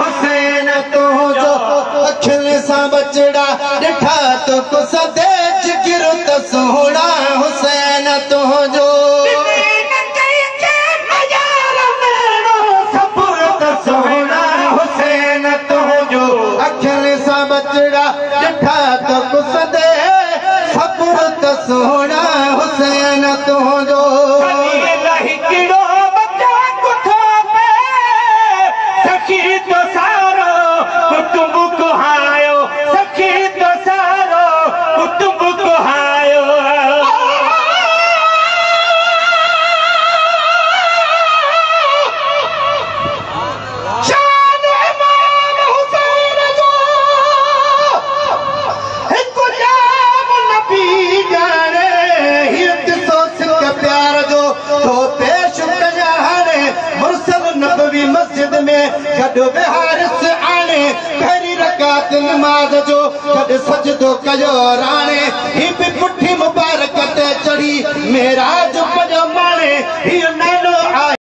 हुसैन तुझो अखियुनि सां बचड़ा ॾिठा तो कुसदे जिगर त सोहणा हुसैन तुझो हुसैन तुझो अखियुनि सां बचड़ा ॾिठा तो कुसदे सब्र त सोहणा हुसैन तुझो मस्जिद में गॾु विहारिस आणे पहिरीं रकात नमाज़ जो गॾु सजदो कयो